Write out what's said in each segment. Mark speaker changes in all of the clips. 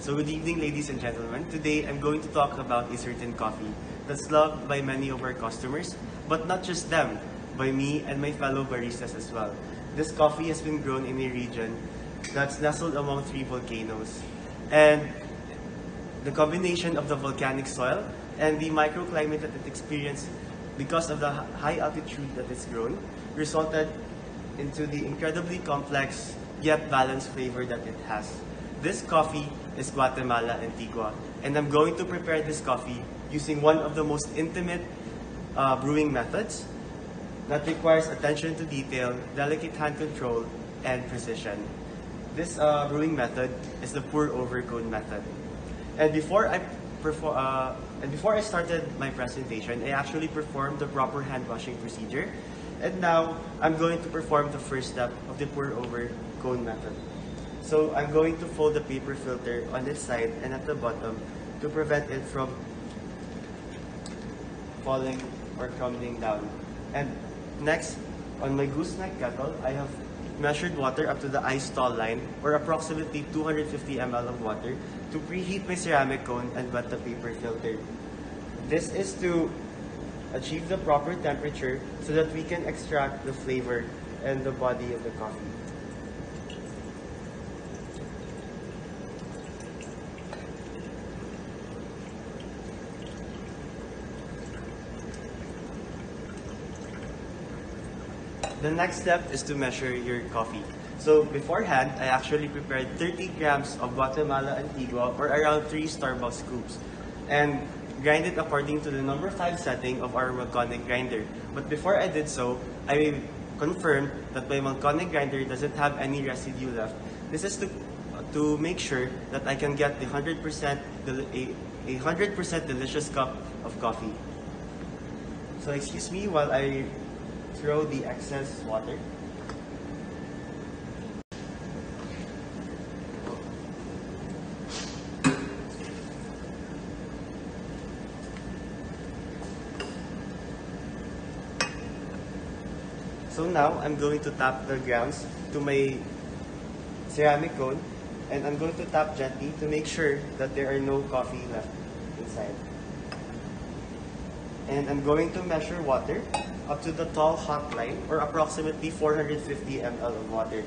Speaker 1: So good evening, ladies and gentlemen. Today, I'm going to talk about a certain coffee that's loved by many of our customers, but not just them, by me and my fellow baristas as well. This coffee has been grown in a region that's nestled among 3 volcanoes. And the combination of the volcanic soil and the microclimate that it experienced because of the high altitude that it's grown resulted into the incredibly complex yet balanced flavor that it has. This coffee is Guatemala Antigua, and I'm going to prepare this coffee using one of the most intimate brewing methods that requires attention to detail, delicate hand control, and precision. This brewing method is the pour-over cone method. And before I started my presentation, I actually performed the proper hand washing procedure. And now I'm going to perform the first step of the pour-over cone method. So I'm going to fold the paper filter on its side and at the bottom to prevent it from falling or crumbling down. And next, on my gooseneck kettle, I have measured water up to the ice tall line, or approximately 250 ml of water, to preheat my ceramic cone and wet the paper filter. This is to achieve the proper temperature so that we can extract the flavor and the body of the coffee. The next step is to measure your coffee. So beforehand, I actually prepared 30 grams of Guatemala Antigua, or around 3 Starbucks scoops, and grind it according to the number 5 setting of our Malconic grinder. But before I did so, I confirmed that my Malconic grinder doesn't have any residue left. This is to make sure that I can get a 100% delicious cup of coffee. So excuse me while I throw the excess water. So now I'm going to tap the grounds to my ceramic cone, and I'm going to tap gently to make sure that there are no coffee left inside. And I'm going to measure water up to the tall hot line, or approximately 450 ml of water.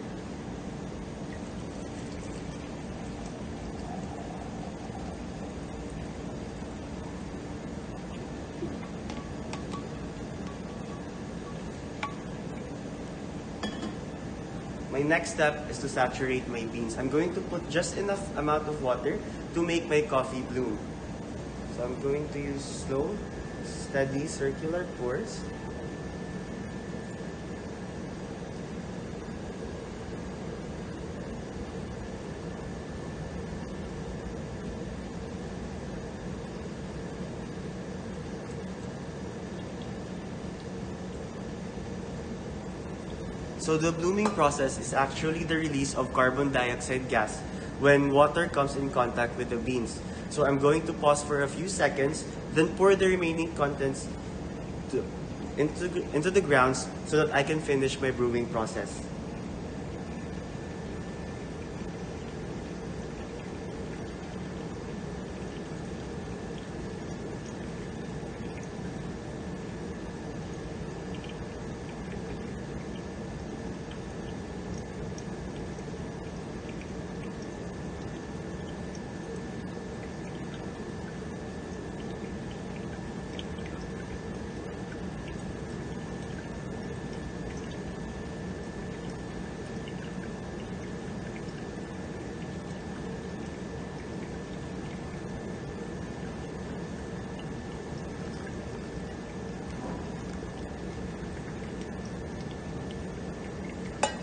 Speaker 1: My next step is to saturate my beans. I'm going to put just enough amount of water to make my coffee bloom. So I'm going to use slow, steady circular pours. So the blooming process is actually the release of carbon dioxide gas when water comes in contact with the beans. So I'm going to pause for a few seconds, then pour the remaining contents into the grounds so that I can finish my brewing process.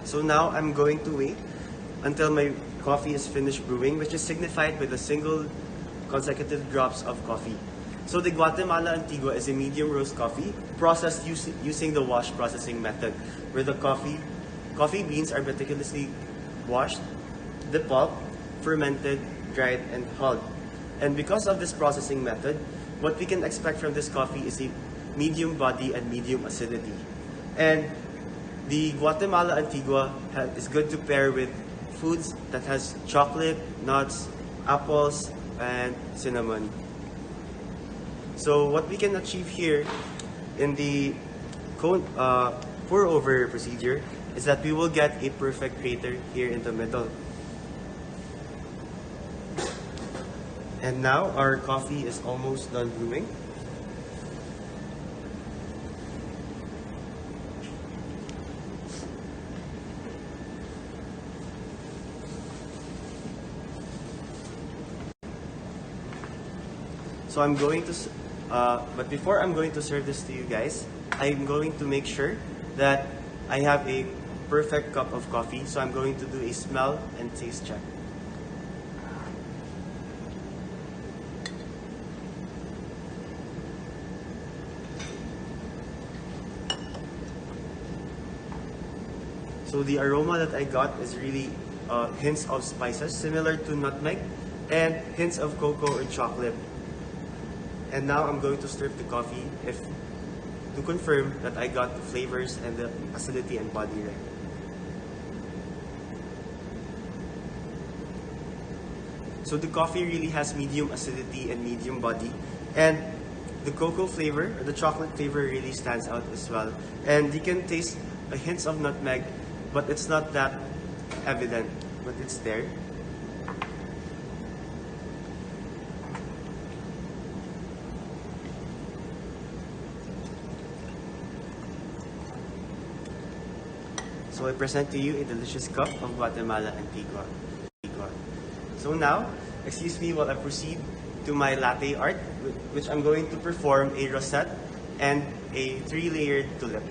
Speaker 1: So now I'm going to wait until my coffee is finished brewing, which is signified with a single consecutive drops of coffee. So the Guatemala Antigua is a medium roast coffee processed using the wash processing method, where the coffee beans are meticulously washed, the pulp, fermented, dried, and hulled. And because of this processing method, what we can expect from this coffee is a medium body and medium acidity. And the Guatemala Antigua is good to pair with foods that has chocolate, nuts, apples, and cinnamon. So what we can achieve here in the pour over procedure is that we will get a perfect crater here in the middle. And now our coffee is almost done brewing. So I'm going to, but before I'm going to serve this to you guys, I'm going to make sure that I have a perfect cup of coffee. So I'm going to do a smell and taste check. So the aroma that I got is really hints of spices similar to nutmeg and hints of cocoa or chocolate. And now I'm going to stir the coffee to confirm that I got the flavors and the acidity and body right. So the coffee really has medium acidity and medium body, and the cocoa flavor or the chocolate flavor really stands out as well. And you can taste a hints of nutmeg, but it's not that evident, but it's there. So I present to you a delicious cup of Guatemala Antigua. So now, excuse me while I proceed to my latte art, which I'm going to perform a rosette and a 3-layered tulip.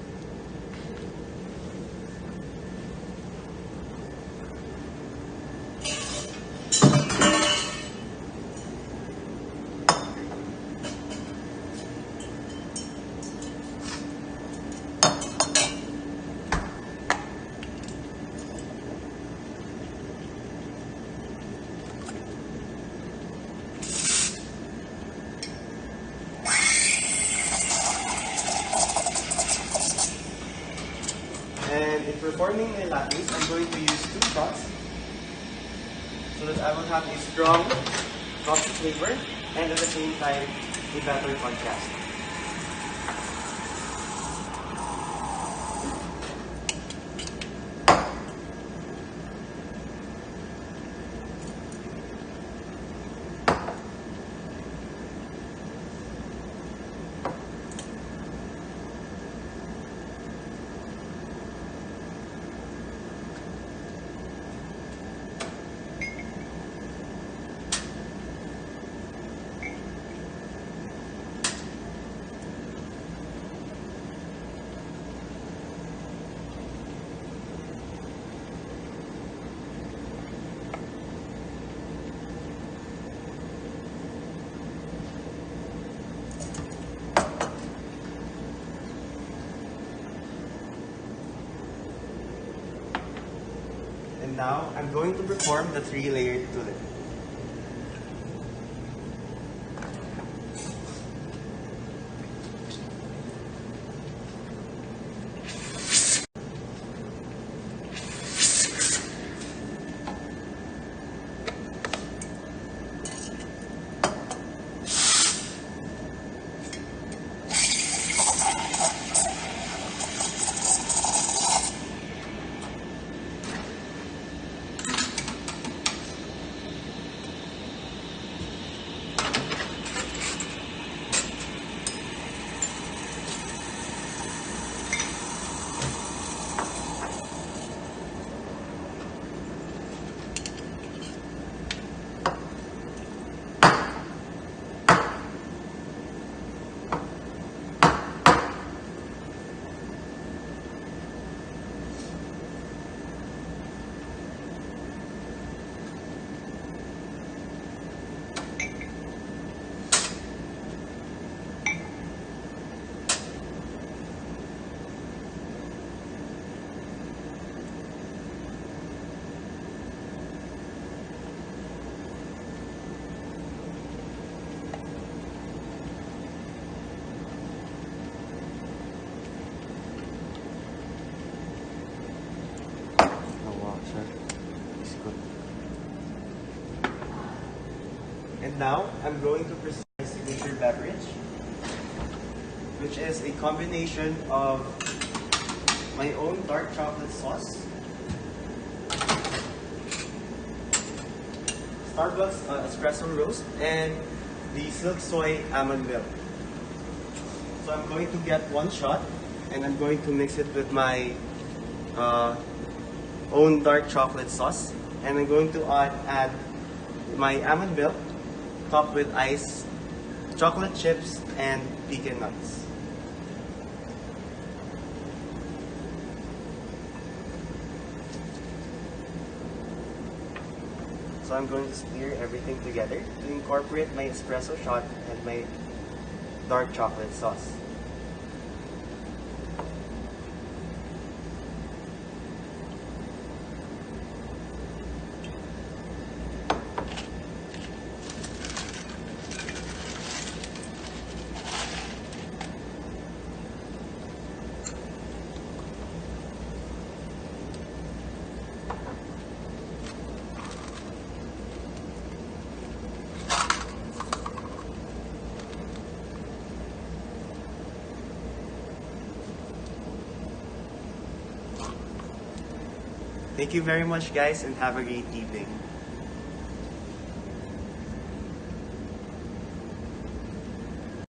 Speaker 1: And in performing my lattes, I'm going to use 2 shots so that I will have a strong coffee flavor and at the same time a better contrast. And now I'm going to perform the 3-layered tulip. And now, I'm going to present my signature beverage, which is a combination of my own dark chocolate sauce, Starbucks espresso roast, and the silk soy almond milk. So I'm going to get one shot, and I'm going to mix it with my own dark chocolate sauce, and I'm going to add my almond milk topped with ice, chocolate chips, and pecan nuts. So I'm going to stir everything together to incorporate my espresso shot and my dark chocolate sauce. Thank you very much, guys, and have a great evening.